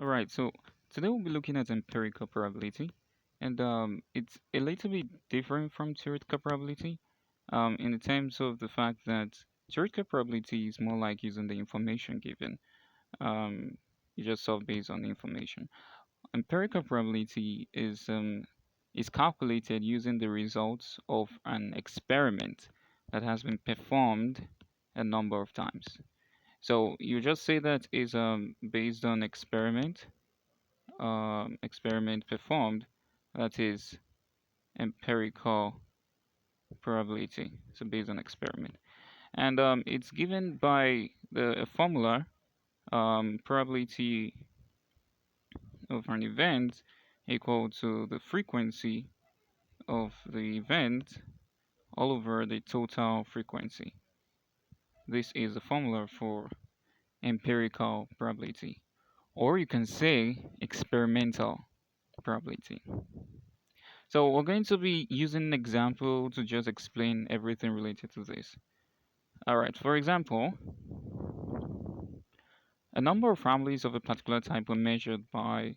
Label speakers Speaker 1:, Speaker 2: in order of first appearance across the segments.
Speaker 1: All right, so today we'll be looking at empirical probability, and it's a little bit different from theoretical probability, in the terms of the fact that theoretical probability is more like using the information given. Um, you just solve based on the information. Empirical probability is calculated using the results of an experiment that has been performed a number of times. So you just say that is based on experiment performed, that is empirical probability. So based on experiment, and it's given by the a formula, probability of an event equal to the frequency of the event all over the total frequency. This is the formula for empirical probability, or you can say experimental probability. So we're going to be using an example to just explain everything related to this. All right, for example, a number of families of a particular type were measured by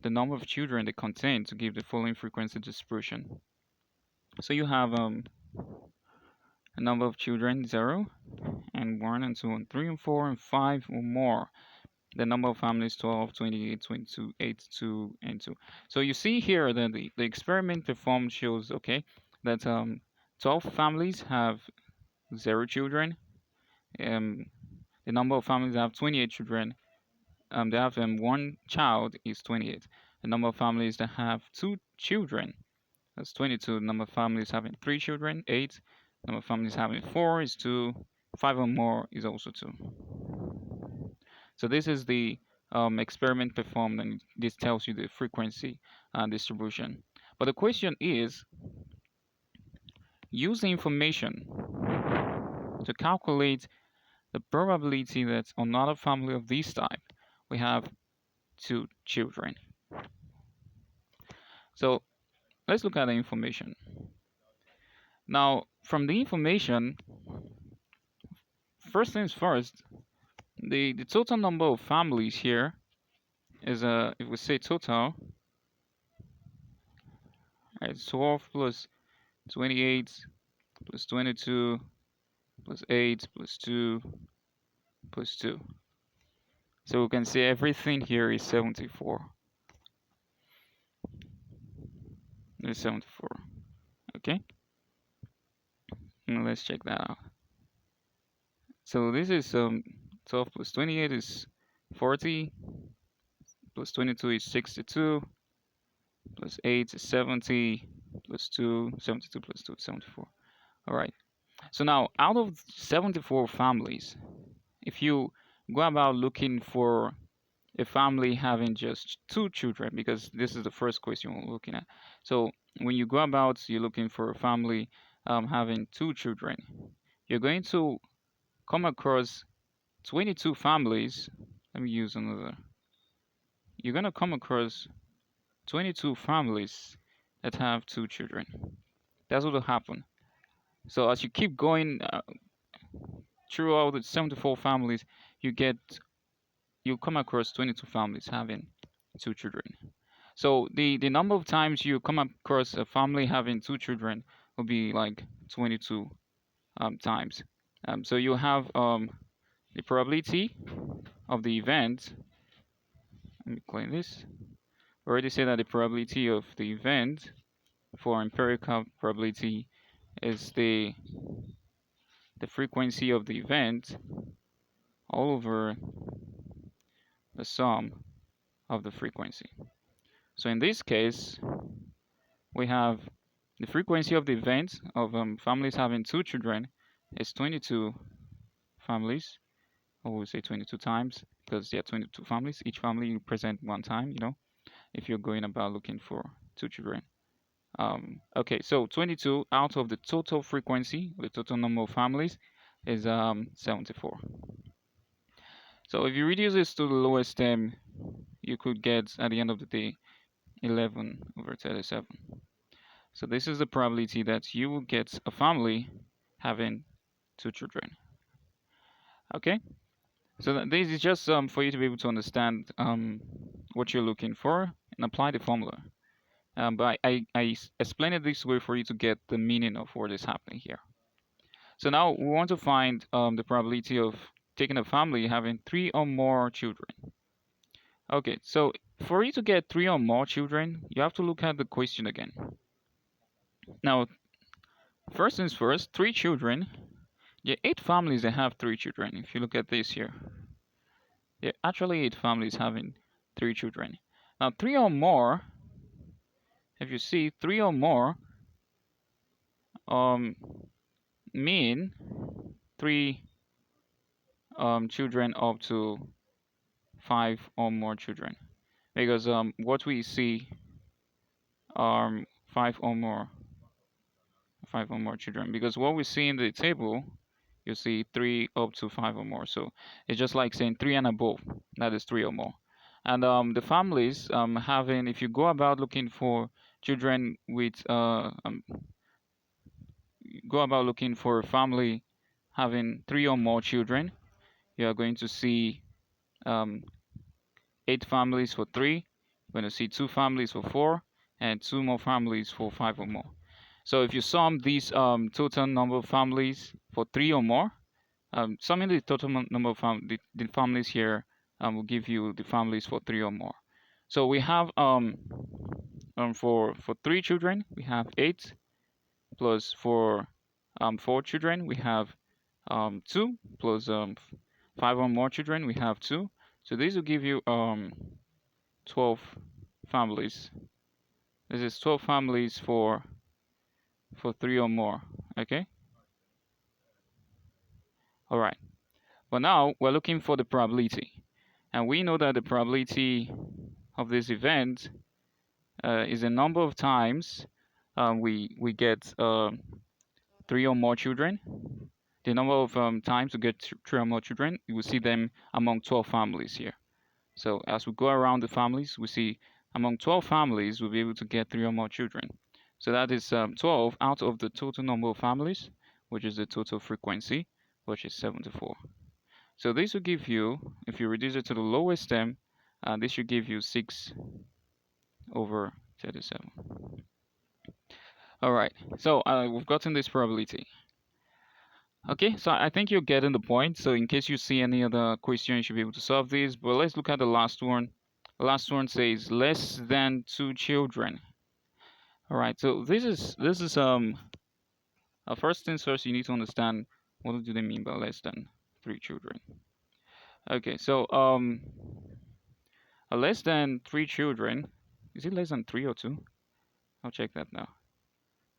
Speaker 1: the number of children they contain to give the following frequency distribution. So you have a number of children, 0 and 1 and 2 and 3 and 4 and 5 or more. The number of families, 12, 28, 22, 8, 2, and 2. So you see here that the experiment performed shows, okay, that 12 families have 0 children. Um, the number of families that have 28 children, they have one child is 28. The number of families that have 2 children, that's 22. The number of families having 3 children, 8. The number of families having 4 is 2. 5 or more is also 2. So this is the experiment performed, and this tells you the frequency distribution. But the question is, use the information to calculate the probability that another family of this type we have 2 children. So let's look at the information. Now, from the information, first things first, the total number of families here is if we say total, it's 12 plus 28 plus 22 plus 8 plus 2 plus 2. So we can say everything here is 74. It's 74. Okay, now let's check that out. So this is 12 plus 28 is 40, plus 22 is 62, plus 8 is 70, plus 2, 72 plus 2 is 74. All right. So now, out of 74 families, if you go about looking for a family having just 2 children, because this is the first question we're looking at. So when you go about, you're looking for a family having 2 children, you're going to come across 22 families. Let me use another. You're going to come across 22 families that have 2 children. That's what will happen. So as you keep going through all the 74 families, you come across 22 families having 2 children. So the number of times you come across a family having 2 children will be like 22 times. So you have the probability of the event. Let me clean this. We already said that the probability of the event for empirical probability is the frequency of the event all over the sum of the frequency. So in this case, we have the frequency of the event of families having 2 children is 22 families, or we'll say 22 times, because there are 22 families. Each family represent 1 time, if you're going about looking for 2 children. Okay, so 22 out of the total frequency, the total number of families, is 74. So if you reduce this to the lowest term, you could get, at the end of the day, 11 over 37. So this is the probability that you will get a family having 2 children. Okay, so this is just for you to be able to understand what you're looking for and apply the formula. But I explain it this way for you to get the meaning of what is happening here. So now we want to find the probability of taking a family having three or more children. Okay, so for you to get three or more children, you have to look at the question again. Now, first things first, three children. There are eight families that have three children. If you look at this here, there are actually eight families having three children. Now, three or more, if you see three or more, um, mean three children up to five or more children. Because what we see are five or more children. Because what we see in the table, you see three up to five or more. So it's just like saying three and above. That is three or more. And the families having, if you go about looking for children with, go about looking for a family having three or more children, you are going to see um, eight families for three. You're going to see two families for four, and two more families for five or more. So if you sum these total number of families for three or more, summing the total number of the families here will give you the families for three or more. So we have for three children we have eight, plus for four children we have two, plus five or more children we have two. So this will give you 12 families. This is 12 families for three or more. Okay. All right. But now we're looking for the probability, and we know that the probability of this event is the number of times we get three or more children. The number of times we get three or more children, you will see them among 12 families here. So as we go around the families, we see among 12 families, we'll be able to get three or more children. So that is 12 out of the total number of families, which is the total frequency, which is 74. So this will give you, if you reduce it to the lowest term, this should give you 6 over 37. All right, so we've gotten this probability. Okay, so I think you're getting the point. So in case you see any other question, you should be able to solve this. But let's look at the last one. The last one says less than two children. All right, so this is first things first. You need to understand what do they mean by less than three children. Okay, so less than three children. Is it less than three or two? I'll check that now.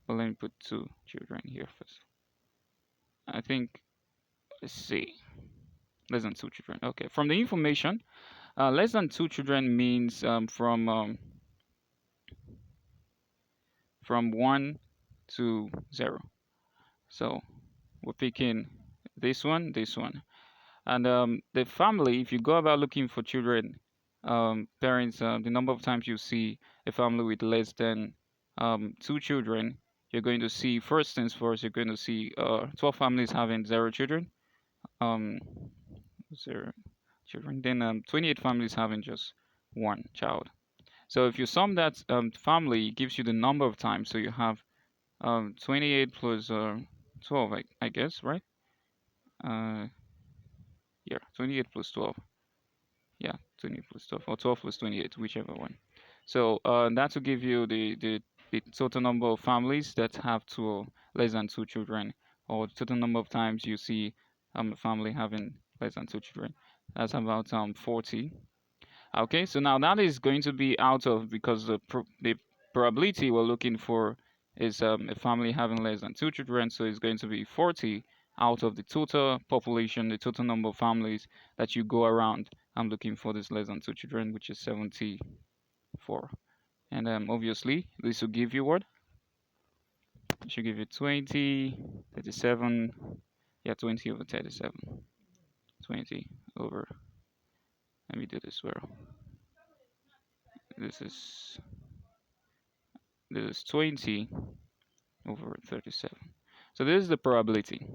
Speaker 1: But let me put two children here first. I think, let's see, less than two children. Okay, from the information, less than two children means from 1 to 0. So we're picking this one, and the family. If you go about looking for children, parents, the number of times you see a family with less than two children, you're going to see, first things first, you're going to see 12 families having zero children, um, zero children. Then 28 families having just one child. So if you sum that family, it gives you the number of times. So you have 28 plus 12, I guess, right? Uh, yeah, 28 plus 12. Yeah, 28 plus 12, or 12 plus 28, whichever one. So that will give you the total number of families that have two or less than two children, or the total number of times you see a family having less than two children. That's about 40. Okay, so now that is going to be out of, because the probability we're looking for is a family having less than two children, so it's going to be 40 out of the total population, the total number of families that you go around. I'm looking for this less than two children, which is 74. And obviously, this will give you what? It should give you 20, 37. Yeah, 20 over 37. 20 over, let me do this well. This is 20 over 37. So this is the probability.